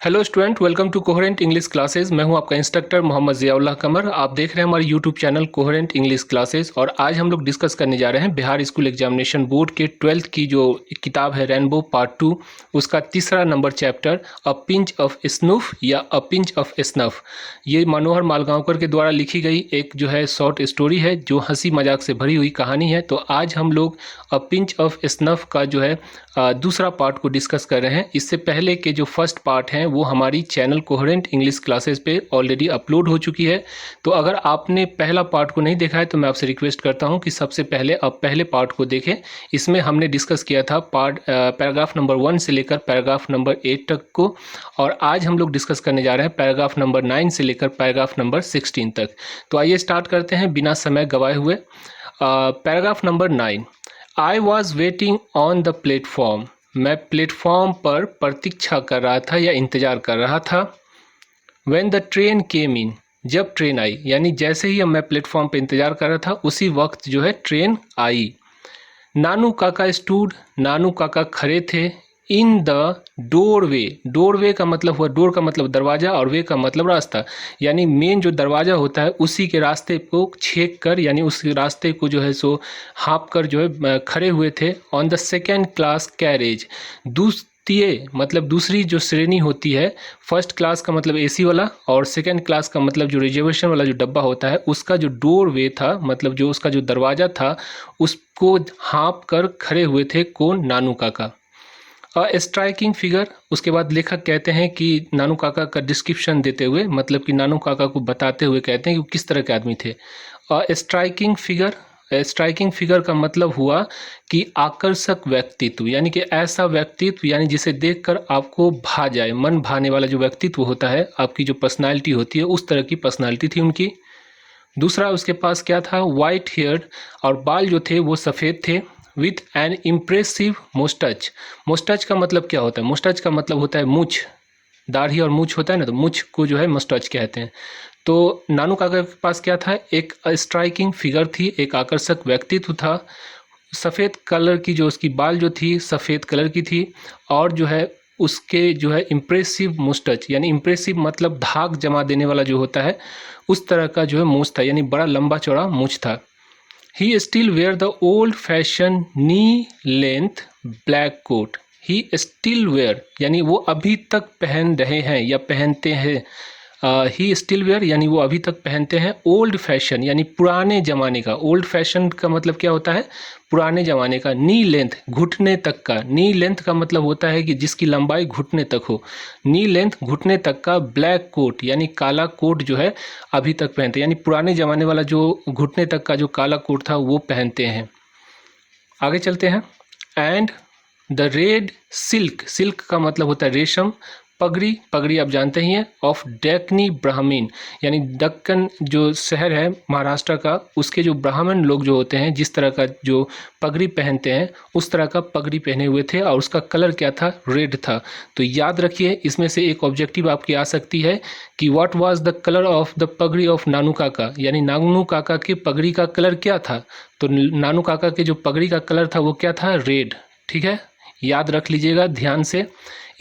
Hello student, welcome to coherent English classes. मैं हूं आपका इंस्ट्रक्टर मोहम्मद ज़ियाउल्लाह कमर। आप देख रहे हैं हमारे YouTube channel coherent English classes. और आज हम लोग डिस्कस करने जा रहे हैं बिहार स्कूल एग्जामिनेशन बोर्ड के 12th की जो किताब है रेनबो पार्ट 2, उसका तीसरा number chapter a pinch of snuff या अ पिंच ऑफ स्नफ। ये मनोहर मालगांवकर के द्वारा लिखी गई एक जो है शॉर्ट स्टोरी है, जो हंसी मजाक से भरी हुई कहानी है। तो आज हम लोग अ पिंच ऑफ स्नफ का जो है दूसरा पार्ट को डिस्कस कर रहे हैं। इससे पहले के जो फर्स्ट पार्ट हैं वो हमारी चैनल कोहेरेंट इंग्लिश क्लासेस पे ऑलरेडी अपलोड हो चुकी है। तो अगर आपने पहला पार्ट को नहीं देखा है तो मैं आपसे रिक्वेस्ट करता हूं कि सबसे पहले आप पहले पार्ट को देखें। इसमें हमने डिस्कस किया था पैराग्राफ नंबर 1 से लेकर पैराग्राफ नंबर 8 तक को, और आज हम लोग डिस्कस करने जा रहे हैं पैराग्राफ नंबर 9 से लेकर पैराग्राफ नंबर 16 तक। तो आइए स्टार्ट करते हैं बिना समय गवाए हुए। Paragraph number 9, I was waiting on the platform. मैं प्लेटफॉर्म पर प्रतीक्षा कर रहा था या इंतज़ार कर रहा था। व्हेन द ट्रेन केम इन, जब ट्रेन आई, यानी जैसे ही मैं प्लेटफॉर्म पर इंतज़ार कर रहा था उसी वक्त जो है ट्रेन आई। नानू काका स्टूड, नानू काका खड़े थे। इन द डोरवे, डोरवे का मतलब हुआ, डोर का मतलब दरवाज़ा और वे का मतलब रास्ता, यानी मेन जो दरवाज़ा होता है उसी के रास्ते को छेक कर, यानी उस रास्ते को जो है सो हाँप कर जो है खड़े हुए थे। On the second class carriage, द्वितीय मतलब दूसरी जो श्रेणी होती है, फर्स्ट क्लास का मतलब एसी वाला और सेकेंड क्लास का मतलब जो रिजर्वेशन वाला जो डब्बा होता है, उसका जो डोर वे था, मतलब जो उसका जो दरवाज़ा था, उसको हाँप कर खड़े हुए थे। कौन? नानू काका। अ स्ट्राइकिंग फिगर, उसके बाद लेखक कहते हैं कि नानू काका का डिस्क्रिप्शन देते हुए, मतलब कि नानू काका को बताते हुए कहते हैं कि वो किस तरह के आदमी थे। स्ट्राइकिंग फिगर, स्ट्राइकिंग फिगर का मतलब हुआ कि आकर्षक व्यक्तित्व, यानी कि ऐसा व्यक्तित्व यानी जिसे देखकर आपको भा जाए, मन भाने वाला जो व्यक्तित्व होता है, आपकी जो पर्सनालिटी होती है, उस तरह की पर्सनालिटी थी उनकी। दूसरा उसके पास क्या था? वाइट हेयर, और बाल जो थे वो सफ़ेद थे। विथ एन इम्प्रेसिव मोस्टच, मोस्टच का मतलब क्या होता है? मोस्टच का मतलब होता है मूछ, दाढ़ी और मूछ होता है ना, तो मूछ को जो है मस्टच कहते हैं। तो नानू काका के पास क्या था? एक स्ट्राइकिंग फिगर थी, एक आकर्षक व्यक्तित्व था। सफ़ेद कलर की जो उसकी बाल जो थी सफ़ेद कलर की थी, और जो है उसके जो है इम्प्रेसिव मुस्टच, यानी इम्प्रेसिव मतलब धाक जमा देने वाला जो होता है, उस तरह का जो है मूछ था, यानी बड़ा लंबा चौड़ा मूछ था। He still wear the old fashion knee length black coat. He still wear यानी वो अभी तक पहन रहे हैं या पहनते हैं। ही स्टिल वेयर यानी वो अभी तक पहनते हैं। ओल्ड फैशन यानी पुराने ज़माने का। ओल्ड फैशन का मतलब क्या होता है? पुराने ज़माने का। नी लेंथ घुटने तक का। नी लेंथ का मतलब होता है कि जिसकी लंबाई घुटने तक हो। नी लेंथ घुटने तक का। ब्लैक कोट यानी काला कोट जो है अभी तक पहनते हैं, यानी पुराने ज़माने वाला जो घुटने तक का जो काला कोट था वो पहनते हैं। आगे चलते हैं। And the red silk, silk का मतलब होता है रेशम। पगड़ी, पगड़ी आप जानते ही हैं। ऑफ डेकनी ब्राह्मीण, यानी दक्कन जो शहर है महाराष्ट्र का, उसके जो ब्राह्मण लोग जो होते हैं जिस तरह का जो पगड़ी पहनते हैं उस तरह का पगड़ी पहने हुए थे, और उसका कलर क्या था? रेड था। तो याद रखिए, इसमें से एक ऑब्जेक्टिव आपकी आ सकती है कि what was the colour of the पगड़ी ऑफ नानू काका, यानी नानू काका के पगड़ी का कलर क्या था? तो नानू काका के जो पगड़ी का कलर था वो क्या था? रेड। ठीक है, याद रख लीजिएगा ध्यान से।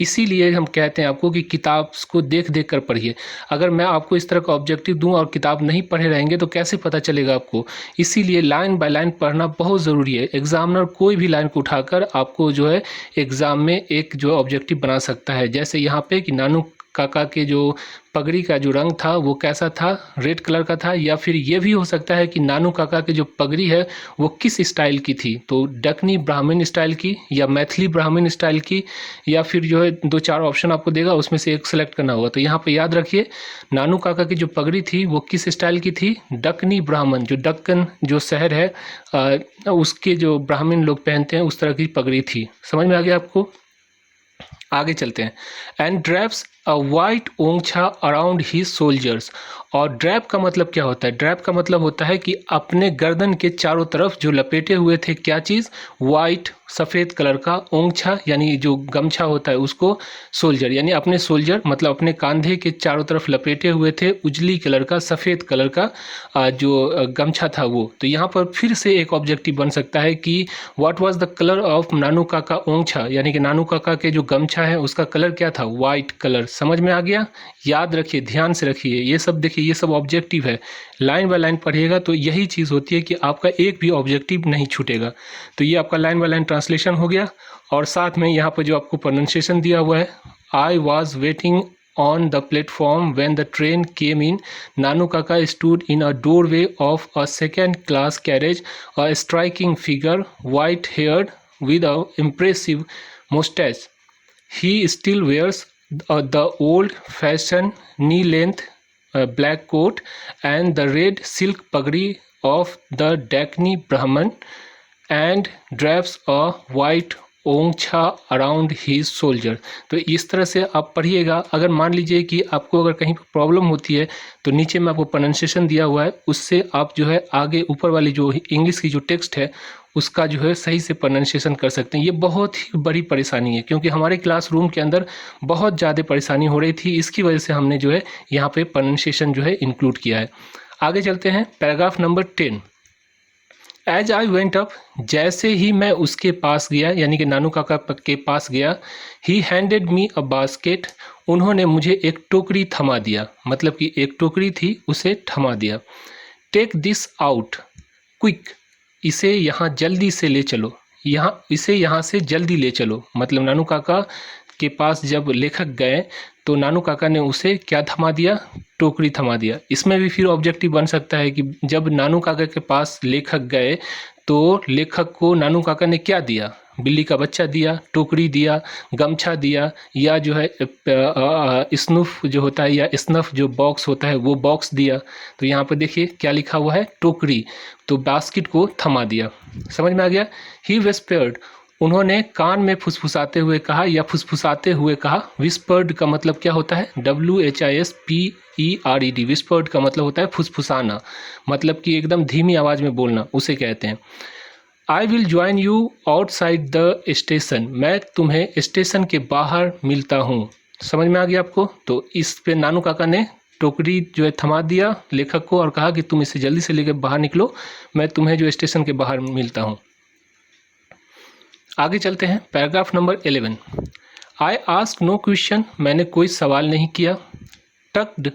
इसीलिए हम कहते हैं आपको कि किताब को देख देख कर पढ़िए। अगर मैं आपको इस तरह का ऑब्जेक्टिव दूं और किताब नहीं पढ़े रहेंगे तो कैसे पता चलेगा आपको? इसीलिए लाइन बाय लाइन पढ़ना बहुत ज़रूरी है। एग्जामिनर कोई भी लाइन को उठाकर आपको जो है एग्ज़ाम में एक जो ऑब्जेक्टिव बना सकता है। जैसे यहाँ पे कि नानू काका के जो पगड़ी का जो रंग था वो कैसा था? रेड कलर का था। या फिर ये भी हो सकता है कि नानू काका की जो पगड़ी है वो किस स्टाइल की थी? तो दक्कनी ब्राह्मण स्टाइल की, या मैथिली ब्राह्मण स्टाइल की, या फिर जो है 2-4 ऑप्शन आपको देगा, उसमें से एक सेलेक्ट करना होगा। तो यहाँ पे याद रखिए, नानू काका की जो पगड़ी थी वो किस स्टाइल की थी? दक्कनी ब्राह्मण, जो दक्कन जो शहर है उसके जो ब्राह्मण लोग पहनते हैं उस तरह की पगड़ी थी। समझ में आ गया आपको? आगे चलते हैं। And drapes a white angocha around his shoulders. और ड्रैप का मतलब क्या होता है? ड्रैप का मतलब होता है कि अपने गर्दन के चारों तरफ जो लपेटे हुए थे क्या चीज़? वाइट, सफ़ेद कलर का। ओंगछा यानी जो गमछा होता है उसको, सोल्जर यानी अपने सोल्जर मतलब अपने कंधे के चारों तरफ लपेटे हुए थे उजली कलर का, सफ़ेद कलर का जो गमछा था वो। तो यहाँ पर फिर से एक ऑब्जेक्टिव बन सकता है कि what was the colour of Nanu Kaka angocha, यानी कि नानू काका के जो गमछा है उसका कलर क्या था? वाइट कलर, समझ में आ गया? याद रखिए, ध्यान से रखिए, ये सब देखिए, ये सब ऑब्जेक्टिव है। लाइन बाय लाइन पढ़िएगा तो यही चीज़ होती है कि आपका एक भी ऑब्जेक्टिव नहीं छूटेगा। तो ये आपका लाइन बाय लाइन ट्रांसलेशन हो गया, और साथ में यहाँ पर जो आपको प्रोनाउंसिएशन दिया हुआ है, I was waiting on the platform when the train came in. Nanu Kaka stood in a doorway of a second class carriage, a striking figure, white haired with an impressive mustache. He still wears the old fashioned knee length black coat and the red silk pagri of the Dakni Brahman, and drapes a white angocha around his shoulder. तो इस तरह से आप पढ़िएगा। अगर मान लीजिए कि आपको अगर कहीं प्रॉब्लम होती है तो नीचे में आपको प्रोनाउंसिएशन दिया हुआ है, उससे आप जो है आगे ऊपर वाली जो इंग्लिश की जो टेक्स्ट है उसका जो है सही से प्रोनाउंसिएशन कर सकते हैं। ये बहुत ही बड़ी परेशानी है, क्योंकि हमारे क्लासरूम के अंदर बहुत ज़्यादा परेशानी हो रही थी, इसकी वजह से हमने जो है यहाँ पे प्रोनाउंसिएशन जो है इंक्लूड किया है। आगे चलते हैं, paragraph number 10। As I went up, जैसे ही मैं उसके पास गया, यानी कि नानू काका के पास गया, ही हैंडेड मी अ बास्केट, उन्होंने मुझे एक टोकरी थमा दिया, मतलब कि एक टोकरी थी उसे थमा दिया। टेक दिस आउट क्विक, इसे यहाँ जल्दी से ले चलो, इसे यहाँ से जल्दी ले चलो। मतलब नानू काका के पास जब लेखक गए तो नानू काका ने उसे क्या थमा दिया? टोकरी थमा दिया। इसमें भी फिर ऑब्जेक्टिव बन सकता है कि जब नानू काका के पास लेखक गए तो लेखक को नानू काका ने क्या दिया? बिल्ली का बच्चा दिया, टोकरी दिया, गमछा दिया, या जो है स्नूफ जो होता है या स्नफ जो बॉक्स होता है वो बॉक्स दिया। तो यहाँ पर देखिए क्या लिखा हुआ है? टोकरी। तो बास्केट को थमा दिया। समझ में आ गया? ही विस्पर्ड, उन्होंने कान में फुसफुसाते हुए कहा या फुसफुसाते हुए कहा। विस्पर्ड का मतलब क्या होता है? WHISPERED। विस्पर्ड का मतलब होता है फुसफुसाना, मतलब कि एकदम धीमी आवाज़ में बोलना, उसे कहते हैं। I will join you outside the station, मैं तुम्हें स्टेशन के बाहर मिलता हूँ। समझ में आ गया आपको? तो इस पे नानू काका ने टोकरी जो है थमा दिया लेखक को और कहा कि तुम इसे जल्दी से लेकर बाहर निकलो, मैं तुम्हें जो स्टेशन के बाहर मिलता हूँ। आगे चलते हैं, paragraph number 11। I ask no question, मैंने कोई सवाल नहीं किया। Tucked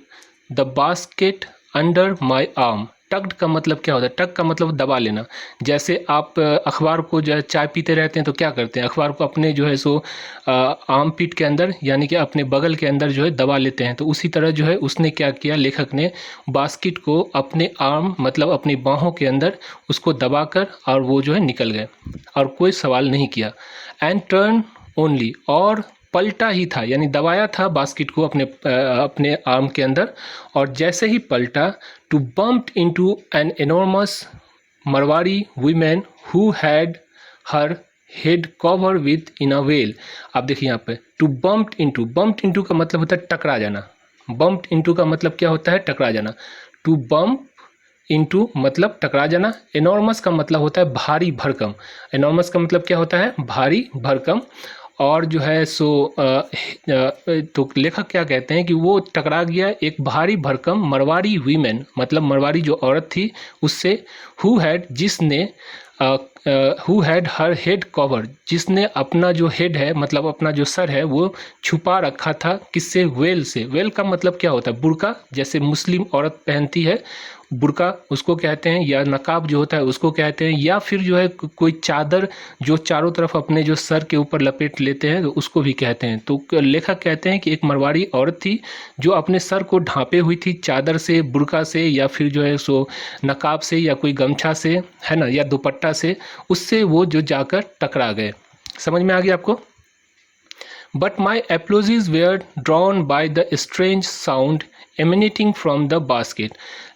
the basket under my arm, tucked का मतलब क्या होता है? टक का मतलब दबा लेना। जैसे आप अखबार को जो है चाय पीते रहते हैं तो क्या करते हैं? अखबार को अपने जो है सो आर्म पीट के अंदर, यानी कि अपने बगल के अंदर जो है दबा लेते हैं। तो उसी तरह जो है उसने क्या किया, लेखक ने बास्केट को अपने आर्म मतलब अपनी बाहों के अंदर उसको दबाकर और वो जो है निकल गए और कोई सवाल नहीं किया। एंड टर्न ओनली, और पलटा ही था, यानी दबाया था बास्केट को अपने आर्म के अंदर, और जैसे ही पलटा to bump into an enormous Marwari women who had her head cover within a veil. आप देखिए यहाँ पे टू बम्प इनटू का मतलब होता है टकरा जाना। बम्प इनटू का मतलब क्या होता है? टकरा जाना। टू बम्प इनटू मतलब टकरा जाना। एनॉर्मस का मतलब होता है भारी भरकम। एनॉर्मस का मतलब क्या होता है? भारी भरकम। और जो है सो तो लेखक क्या कहते हैं कि वो टकरा गया एक भारी भरकम मरवाड़ी वीमेन, मतलब मरवाड़ी जो औरत थी उससे, who had her head cover, जिसने अपना जो हेड है मतलब अपना जो सर है वो छुपा रखा था। किससे? वेल से। वेल का मतलब क्या होता है? बुर्का, जैसे मुस्लिम औरत पहनती है बुर्का उसको कहते हैं, या नकाब जो होता है उसको कहते हैं, या फिर जो है कोई चादर जो चारों तरफ अपने जो सर के ऊपर लपेट लेते हैं तो उसको भी कहते हैं। तो लेखक कहते हैं कि एक मरवाड़ी औरत थी जो अपने सर को ढांपे हुई थी चादर से, बुर्का से, या फिर जो है सो नकाब से, या कोई गमछा से, है ना, या दुपट्टा से, उससे वो जो जाकर टकरा गए। समझ में आ गया आपको? But my apologies were drawn by the strange sound emanating from the basket,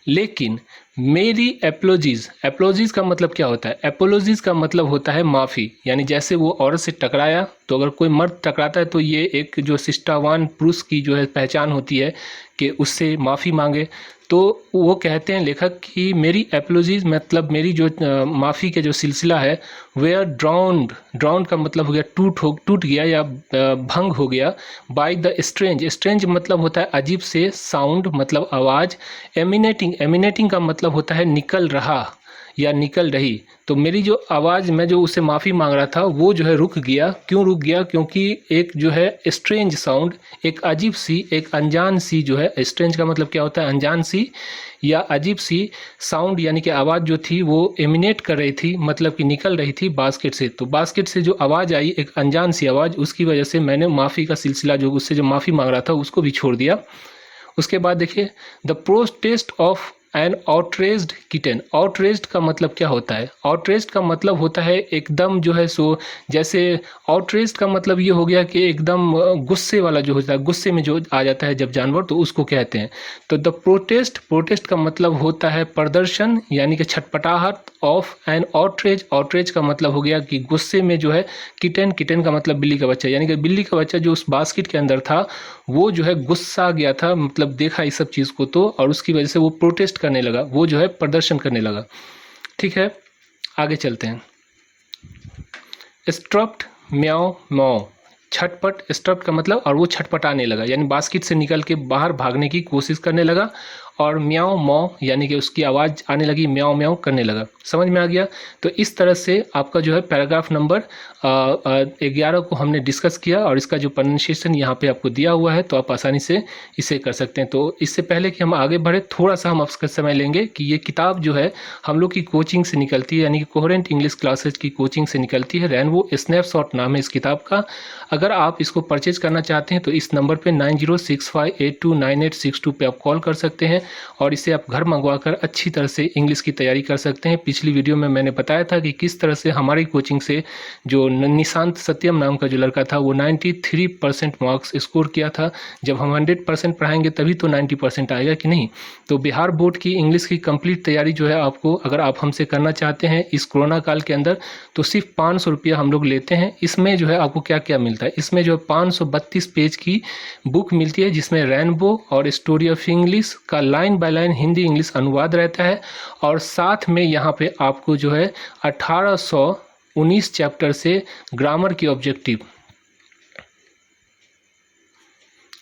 लेकिन मेरी एप्लोजीज का मतलब क्या होता है? एपोलॉजीज का मतलब होता है माफ़ी, यानी जैसे वो औरत से टकराया, तो अगर कोई मर्द टकराता है तो ये एक जो शिष्टावान पुरुष की जो है पहचान होती है कि उससे माफ़ी मांगे। तो वो कहते हैं लेखक कि मेरी एपोलॉजीज मतलब मेरी जो माफ़ी के जो सिलसिला है, वेयर ड्राउंड का मतलब हो गया टूट गया या भंग हो गया, बाय द स्ट्रेंज मतलब होता है अजीब से, साउंड मतलब आवाज़, एमिनेटिंग का मतलब होता है निकल रहा या निकल रही। तो मेरी जो आवाज़, मैं जो उससे माफ़ी मांग रहा था, वो जो है रुक गया। क्यों रुक गया? क्योंकि एक जो है स्ट्रेंज साउंड, एक अजीब सी, एक अनजान सी जो है, स्ट्रेंज का मतलब क्या होता है? अनजान सी या अजीब सी साउंड, यानी कि आवाज़ जो थी वो एमिनेट कर रही थी, मतलब कि निकल रही थी बास्केट से। तो बास्केट से जो आवाज़ आई, एक अनजान सी आवाज़, उसकी वजह से मैंने माफ़ी का सिलसिला, जो उससे जो माफ़ी मांग रहा था, उसको भी छोड़ दिया। उसके बाद देखिए, the protest of an outraged kitten. Outraged का मतलब क्या होता है? आउटरेज्ड का मतलब होता है एकदम जो है सो, जैसे आउटरेज्ड का मतलब ये हो गया कि एकदम गुस्से वाला जो होता है, गुस्से में जो आ जाता है जब जानवर, तो उसको कहते हैं। तो द प्रोटेस्ट, प्रोटेस्ट का मतलब होता है प्रदर्शन, यानी कि छटपटाहट ऑफ एन आउटरेज। आउटरेज का मतलब हो गया कि गुस्से में जो है किटन, किटन का मतलब बिल्ली का बच्चा, यानी कि बिल्ली का बच्चा जो उस बास्केट के अंदर था, वो जो है गुस्सा गया था, मतलब देखा इस सब चीज़ को तो, और उसकी वजह से वो प्रोटेस्ट करने लगा, वो जो है प्रदर्शन करने लगा। ठीक है, आगे चलते हैं। स्ट्रप्ड म्याओ म्याओ, छटपट, स्ट्रप्ड का मतलब, और वो छटपटाने लगा, यानी बास्केट से निकल के बाहर भागने की कोशिश करने लगा। और म्याओ मौ, यानी कि उसकी आवाज़ आने लगी, म्याओ म्याओ करने लगा। समझ में आ गया? तो इस तरह से आपका जो है पैराग्राफ नंबर 11 को हमने डिस्कस किया, और इसका जो प्रोनाउंसिएशन यहाँ पे आपको दिया हुआ है, तो आप आसानी से इसे कर सकते हैं। तो इससे पहले कि हम आगे बढ़े, थोड़ा सा हम आपका समय लेंगे कि ये किताब जो है हम लोग की कोचिंग से निकलती है, यानी कि कोहेरेंट इंग्लिश क्लासेज की कोचिंग से निकलती है। रेनबो स्नैपशॉट नाम है इस किताब का। अगर आप इसको परचेज करना चाहते हैं तो इस नंबर पे 9065829862 पे आप कॉल कर सकते हैं, और इसे आप घर मंगवाकर अच्छी तरह से इंग्लिश की तैयारी कर सकते हैं। पिछली वीडियो में मैंने बताया था कि किस तरह से हमारी कोचिंग से जो निशांत सत्यम नाम का जो लड़का था, वो 93% मार्क्स स्कोर किया था। जब हम 100% पढ़ाएंगे तभी तो 90% आएगा कि नहीं। तो बिहार बोर्ड की इंग्लिश की कंप्लीट तैयारी जो है आपको, अगर आप हमसे करना चाहते हैं इस कोरोना काल के अंदर, तो सिर्फ 500 रुपया हम लोग लेते हैं। इसमें जो है आपको क्या क्या मिलता है? इसमें जो 532 पेज की बुक मिलती है, जिसमें रेनबो और स्टोरी ऑफ इंग्लिश का line by line Hindi English अनुवाद रहता है, और साथ में यहाँ पे आपको जो है 1819 चैप्टर से ग्रामर की ऑब्जेक्टिव,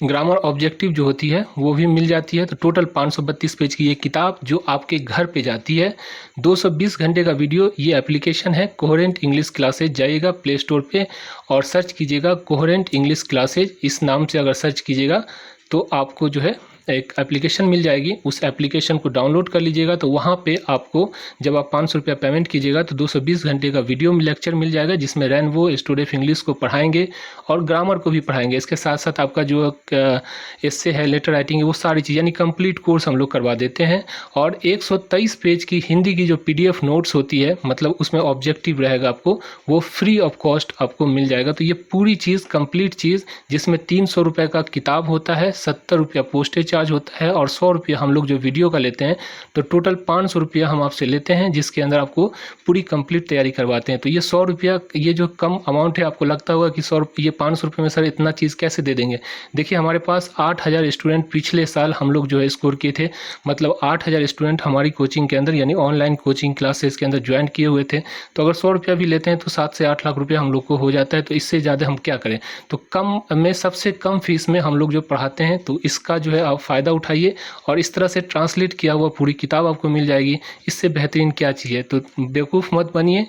ग्रामर ऑब्जेक्टिव जो होती है वो भी मिल जाती है। तो टोटल 532 पेज की ये किताब जो आपके घर पे जाती है। 220 घंटे का वीडियो, ये एप्लीकेशन है कोहेरेंट इंग्लिश क्लासेज। जाइएगा प्ले स्टोर पे और सर्च कीजिएगा कोहेरेंट इंग्लिश क्लासेज, इस नाम से अगर सर्च कीजिएगा तो आपको जो है एक एप्लीकेशन मिल जाएगी। उस एप्लीकेशन को डाउनलोड कर लीजिएगा। तो वहाँ पे आपको जब आप 500 रुपया पेमेंट कीजिएगा तो 220 घंटे का वीडियो लेक्चर मिल जाएगा, जिसमें रेनबो स्टोरी ऑफ इंग्लिश को पढ़ाएंगे और ग्रामर को भी पढ़ाएंगे। इसके साथ साथ आपका जो एस्से है, लेटर राइटिंग है, वो सारी चीज़, यानी कंप्लीट कोर्स हम लोग करवा देते हैं। और 123 पेज की हिंदी की जो PDF नोट्स होती है, मतलब उसमें ऑब्जेक्टिव रहेगा, आपको वो फ्री ऑफ कॉस्ट आपको मिल जाएगा। तो ये पूरी चीज़, कंप्लीट चीज़, जिसमें 300 रुपये का किताब होता है, 70 रुपया पोस्टेज चार्ज होता है, और 100 रुपया हम लोग जो वीडियो का लेते हैं। तो टोटल 500 रुपया हम आपसे लेते हैं, जिसके अंदर आपको पूरी कंप्लीट तैयारी करवाते हैं। तो ये 100 रुपया, ये जो कम अमाउंट है, आपको लगता होगा कि 100 रुपये, ये 500 रुपये में सर इतना चीज़ कैसे दे देंगे। देखिए हमारे पास 8000 स्टूडेंट पिछले साल हम लोग जो है स्कोर किए थे, मतलब 8000 स्टूडेंट हमारी कोचिंग के अंदर, यानी ऑनलाइन कोचिंग क्लासेस के अंदर ज्वाइन किए हुए थे। तो अगर 100 रुपया भी लेते हैं तो 7 से 8 लाख रुपया हम लोग को हो जाता है। तो इससे ज़्यादा हम क्या करें। तो कम में, सबसे कम फीस में हम लोग जो पढ़ाते हैं, तो इसका जो है आप फ़ायदा उठाइए। और इस तरह से ट्रांसलेट किया हुआ पूरी किताब आपको मिल जाएगी। इससे बेहतरीन क्या चाहिए। तो बेवकूफ़ मत बनिए,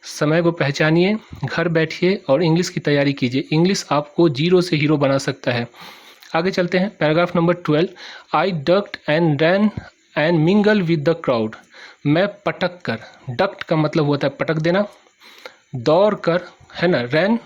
समय को पहचानिए, घर बैठिए और इंग्लिश की तैयारी कीजिए। इंग्लिश आपको जीरो से हीरो बना सकता है। आगे चलते हैं, paragraph number 12। I duct and ran and mingle with the crowd. मैं पटक कर, डक्ट का मतलब होता है पटक देना, दौड़ कर, है ना, रैन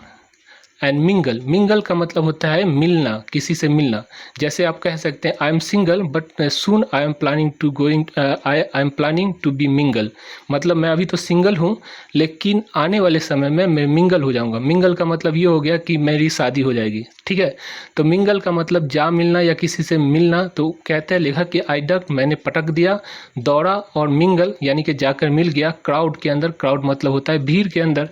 एंड मिंगल, मिंगल का मतलब होता है मिलना, किसी से मिलना। जैसे आप कह सकते हैं I am single but soon I am planning to going, I am planning to be mingle, मतलब मैं अभी तो सिंगल हूँ लेकिन आने वाले समय में मैं मिंगल हो जाऊँगा। मिंगल का मतलब ये हो गया कि मेरी शादी हो जाएगी। ठीक है, तो मिंगल का मतलब जा मिलना या किसी से मिलना। तो कहते हैं लेखक कि आई डक, मैंने पटक दिया, दौड़ा, और मिंगल यानी कि जाकर मिल गया क्राउड के अंदर, क्राउड मतलब होता है भीड़ के अंदर,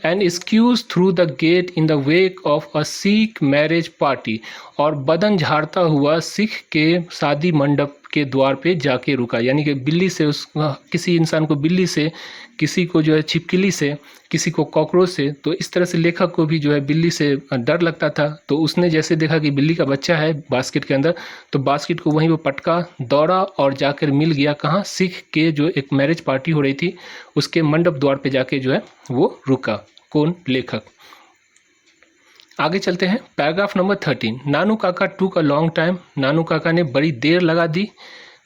and squeeze through the gate in the wake of a Sikh marriage party, और बदन झाड़ता हुआ सिख के शादी मंडप के द्वार पे जाके रुका, यानी कि बिल्ली से किसी इंसान को बिल्ली से, किसी को जो है छिपकली से, किसी को कॉकरोच से, तो इस तरह से लेखक को भी जो है बिल्ली से डर लगता था। तो उसने जैसे देखा कि बिल्ली का बच्चा है बास्केट के अंदर, तो बास्केट को वहीं वो पटका, दौड़ा और जाकर मिल गया कहाँ, सिख के जो एक मैरिज पार्टी हो रही थी उसके मंडप द्वार पे जाके जो है वो रुका। कौन? लेखक। आगे चलते हैं, पैराग्राफ नंबर 13। नानू काका टूक अ लॉन्ग टाइम, नानू काका ने बड़ी देर लगा दी।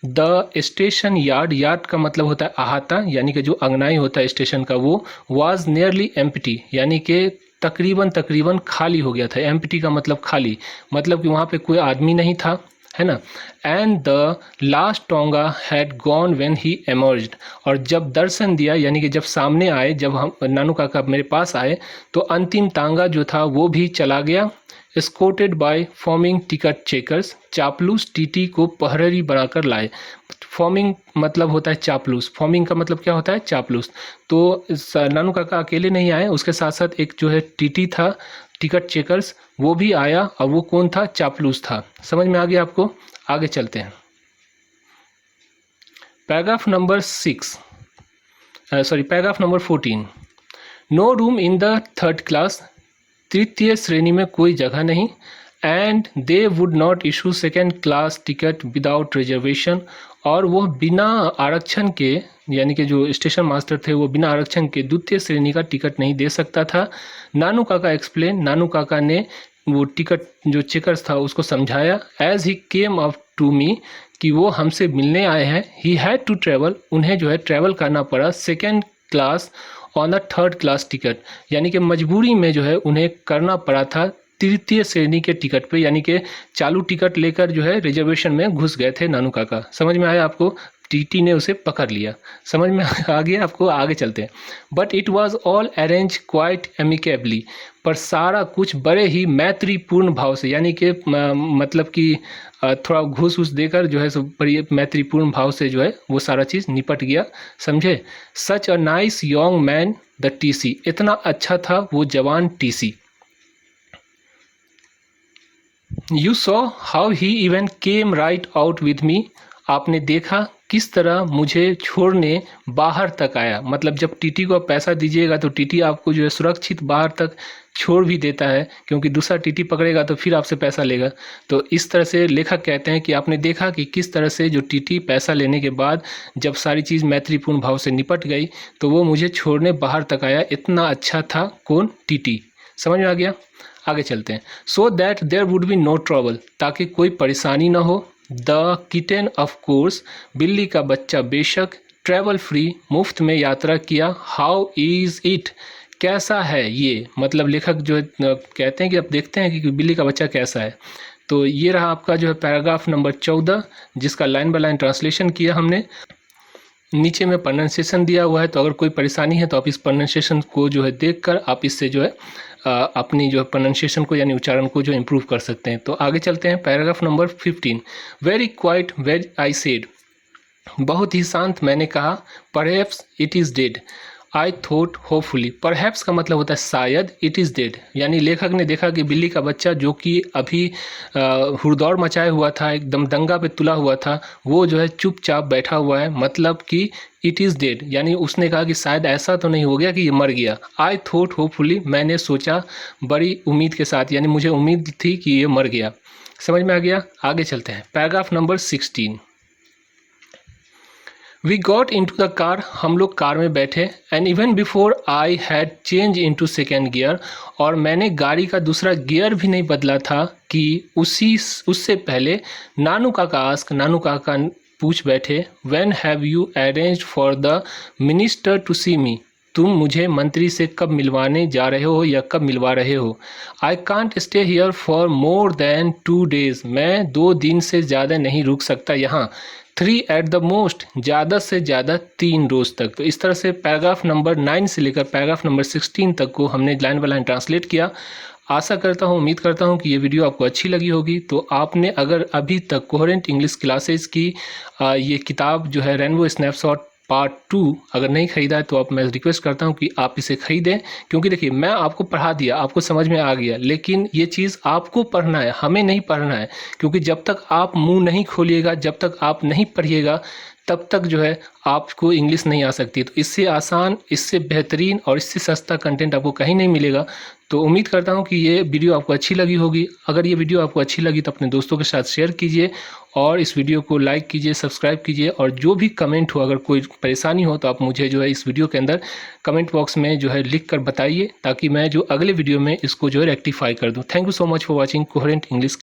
द स्टेशन यार्ड, यार्ड का मतलब होता है अहाता, यानी कि जो अंगनाई होता है स्टेशन का, वो वाज नियरली एम्प्टी, यानी कि तकरीबन खाली हो गया था। एम्प्टी का मतलब खाली, मतलब कि वहाँ पे कोई आदमी नहीं था, है ना। And the last tonga had gone when he emerged, और जब दर्शन दिया, यानी कि जब सामने आए, जब हम नानू काका मेरे पास आए, तो अंतिम तांगा जो था वो भी चला गया। Escorted by fawning ticket checkers, चापलूस टीटी को पहरेरी बनाकर लाए। फॉर्मिंग मतलब होता है चापलूस, फॉर्मिंग का मतलब क्या होता है? चापलूस। तो नानू काका अकेले नहीं आए, उसके साथ साथ एक जो है टीटी था, टिकट चेकर्स, वो भी आया, और वो कौन था? चापलूस था। समझ में आ गया आपको? आगे चलते हैं, paragraph number 14। No room in the third class, तृतीय श्रेणी में कोई जगह नहीं। And they would not issue second class ticket without reservation, और वो बिना आरक्षण के, यानी कि जो स्टेशन मास्टर थे वो बिना आरक्षण के द्वितीय श्रेणी का टिकट नहीं दे सकता था। नानू काका एक्सप्लेन, नानू काका ने वो टिकट जो चेकर्स था उसको समझाया। As he came up to me, कि वो हमसे मिलने आए हैं। ही हैड टू ट्रेवल, उन्हें जो है ट्रैवल करना पड़ा second class on the third class ticket, यानी कि मजबूरी में जो है उन्हें करना पड़ा था तृतीय श्रेणी के टिकट पे, यानी कि चालू टिकट लेकर जो है रिजर्वेशन में घुस गए थे नानू काका। समझ में आया आपको? टीटी ने उसे पकड़ लिया। समझ में आ गया आपको? आगे चलते हैं। But it was all arrange quite amicably, पर सारा कुछ बड़े ही मैत्रीपूर्ण भाव से, यानी कि मतलब कि थोड़ा घूस उस देकर जो है सो बड़ी मैत्रीपूर्ण भाव से जो है वो सारा चीज़ निपट गया। समझे? Such a nice young man the TC, इतना अच्छा था वो जवान TC. You saw how he even came right out with me, आपने देखा किस तरह मुझे छोड़ने बाहर तक आया। मतलब जब टीटी को आप पैसा दीजिएगा तो टीटी आपको जो है सुरक्षित बाहर तक छोड़ भी देता है, क्योंकि दूसरा टीटी पकड़ेगा तो फिर आपसे पैसा लेगा। तो इस तरह से लेखक कहते हैं कि आपने देखा कि किस तरह से जो टीटी पैसा लेने के बाद जब सारी चीज़ मैत्रीपूर्ण भाव से निपट गई तो वो मुझे छोड़ने बाहर तक आया। इतना अच्छा था कौन? टीटी। समझ में आ गया? आगे चलते हैं। So that there would be no trouble, ताकि कोई परेशानी ना हो। द किटन ऑफ कोर्स, बिल्ली का बच्चा बेशक। ट्रैवल फ्री, मुफ्त में यात्रा किया। हाउ इज़ इट, कैसा है ये, मतलब लेखक जो है कहते हैं कि अब देखते हैं कि बिल्ली का बच्चा कैसा है। तो ये रहा आपका जो है पैराग्राफ नंबर 14, जिसका लाइन बाय लाइन ट्रांसलेशन किया हमने। नीचे में प्रोनाउंसिएशन दिया हुआ है, तो अगर कोई परेशानी है तो आप इस प्रोनाउंसिएशन को जो है देखकर आप इससे जो है अपनी जो प्रोनाउंसिएशन को यानी उच्चारण को जो इम्प्रूव कर सकते हैं। तो आगे चलते हैं, paragraph number 15। Very quite very I said, बहुत ही शांत मैंने कहा। Perhaps it is dead, I thought hopefully. Perhaps का मतलब होता है शायद, इट इज़ डेड यानी लेखक ने देखा कि बिल्ली का बच्चा जो कि अभी हुड़दौड़ मचाए हुआ था, एकदम दंगा पे तुला हुआ था, वो जो है चुपचाप बैठा हुआ है। मतलब कि इट इज़ डेड, यानी उसने कहा कि शायद ऐसा तो नहीं हो गया कि ये मर गया। आई थॉट होपफुली, मैंने सोचा बड़ी उम्मीद के साथ, यानी मुझे उम्मीद थी कि ये मर गया। समझ में आ गया? आगे चलते हैं, paragraph number 16। We got into the car, हम लोग कार में बैठे। And even before I had change into second gear, और मैंने गाड़ी का दूसरा गियर भी नहीं बदला था कि उससे पहले नानू काका आस्क, नानू काका पूछ बैठे, when have you arranged for the minister to see me, तुम मुझे मंत्री से कब मिलवाने जा रहे हो या कब मिलवा रहे हो। I can't stay here for more than 2 days, मैं 2 दिन से ज़्यादा नहीं रुक सकता यहाँ। 3 at द मोस्ट, ज़्यादा से ज़्यादा 3 रोज़ तक। तो इस तरह से पैराग्राफ नंबर 9 से लेकर पैराग्राफ नंबर 16 तक को हमने लाइन बाय लाइन ट्रांसलेट किया। आशा करता हूँ, उम्मीद करता हूँ कि ये वीडियो आपको अच्छी लगी होगी। तो आपने अगर अभी तक कोहेरेंट इंग्लिश क्लासेस की ये किताब जो है रेनबो स्नैपशॉट पार्ट 2 अगर नहीं ख़रीदा है तो मैं रिक्वेस्ट करता हूं कि आप इसे ख़रीदें, क्योंकि देखिए मैं आपको पढ़ा दिया, आपको समझ में आ गया, लेकिन ये चीज़ आपको पढ़ना है, हमें नहीं पढ़ना है। क्योंकि जब तक आप मुंह नहीं खोलिएगा, जब तक आप नहीं पढ़िएगा, तब तक जो है आपको इंग्लिश नहीं आ सकती। तो इससे आसान, इससे बेहतरीन और इससे सस्ता कंटेंट आपको कहीं नहीं मिलेगा। तो उम्मीद करता हूं कि ये वीडियो आपको अच्छी लगी होगी। अगर ये वीडियो आपको अच्छी लगी तो अपने दोस्तों के साथ शेयर कीजिए और इस वीडियो को लाइक कीजिए, सब्सक्राइब कीजिए, और जो भी कमेंट हो, अगर कोई परेशानी हो तो आप मुझे जो है इस वीडियो के अंदर कमेंट बॉक्स में जो है लिख कर बताइए, ताकि मैं जो अगले वीडियो में इसको जो है रेक्टिफाई कर दूँ। Thank you so much for watching coherent English.